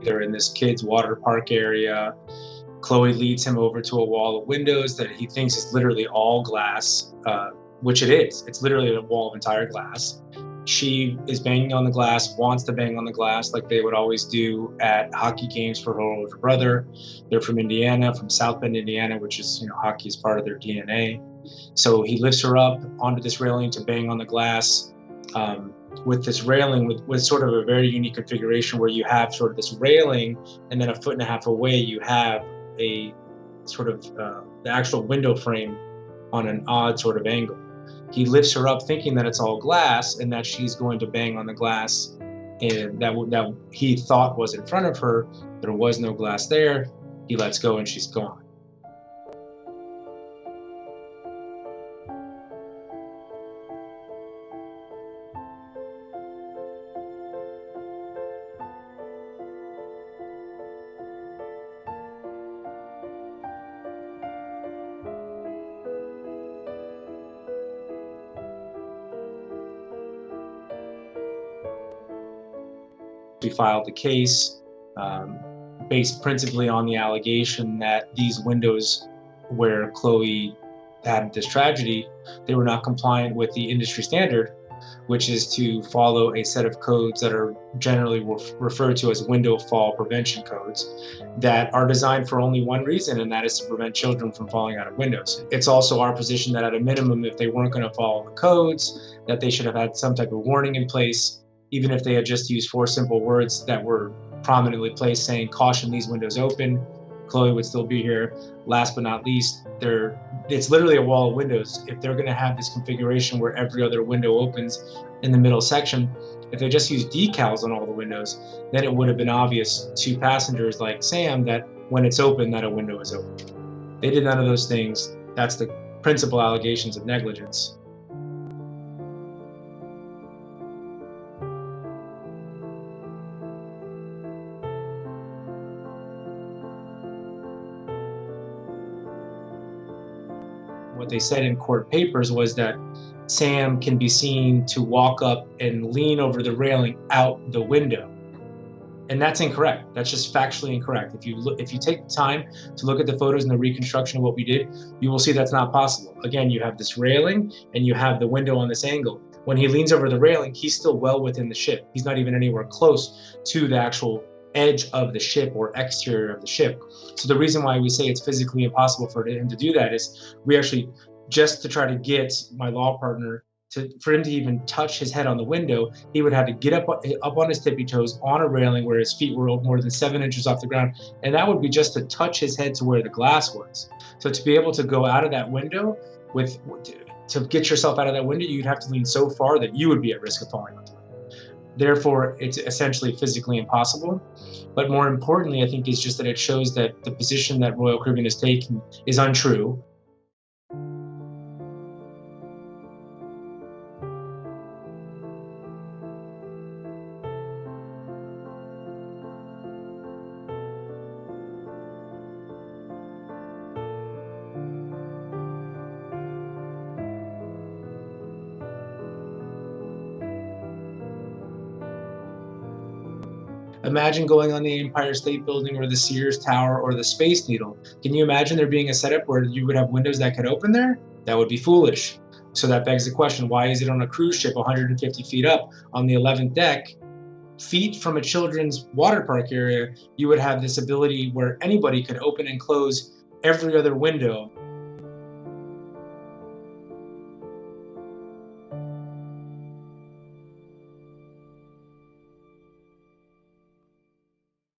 They're in this kid's water park area. Chloe leads him over to a wall of windows that he thinks is literally all glass, which it is. It's literally a wall of entire glass. She is banging on the glass, wants to bang on the glass like they would always do at hockey games for her older brother. They're from Indiana, from South Bend, Indiana, which is, hockey is part of their DNA. So he lifts her up onto this railing to bang on the glass. With this railing with sort of a very unique configuration where you have sort of this railing, and then a foot and a half away you have a sort of the actual window frame on an odd sort of angle. He lifts her up thinking that it's all glass and that she's going to bang on the glass, and that he thought was in front of her. There was no glass there. He lets go and she's gone. We filed the case based principally on the allegation that these windows where Chloe had this tragedy, they were not compliant with the industry standard, which is to follow a set of codes that are generally referred to as window fall prevention codes that are designed for only one reason, and that is to prevent children from falling out of windows. It's also our position that at a minimum, if they weren't going to follow the codes, that they should have had some type of warning in place, even if they had just used 4 simple words that were prominently placed saying, "Caution, these windows open," Chloe would still be here. Last but not least, it's literally a wall of windows. If they're going to have this configuration where every other window opens in the middle section, if they just use decals on all the windows, then it would have been obvious to passengers like Sam that when it's open, that a window is open. They did none of those things. That's the principal allegations of negligence. What they said in court papers was that Sam can be seen to walk up and lean over the railing out the window. And that's incorrect. That's just factually incorrect. If you take the time to look at the photos and the reconstruction of what we did, you will see that's not possible. Again, you have this railing and you have the window on this angle. When he leans over the railing, he's still well within the ship. He's not even anywhere close to the actual edge of the ship or exterior of the ship. So the reason why we say it's physically impossible for him to do that is we actually, just to try to get my law partner for him to even touch his head on the window, he would have to get up on his tippy toes on a railing where his feet were more than 7 inches off the ground, and that would be just to touch his head to where the glass was. So to be able to go out of that window to get yourself out of that window, you'd have to lean so far that you would be at risk of falling onto it. Therefore, it's essentially physically impossible. But more importantly, I think is just that it shows that the position that Royal Caribbean is taking is untrue. Imagine going on the Empire State Building or the Sears Tower or the Space Needle. Can you imagine there being a setup where you would have windows that could open there? That would be foolish. So that begs the question, why is it on a cruise ship 150 feet up on the 11th deck, feet from a children's water park area, you would have this ability where anybody could open and close every other window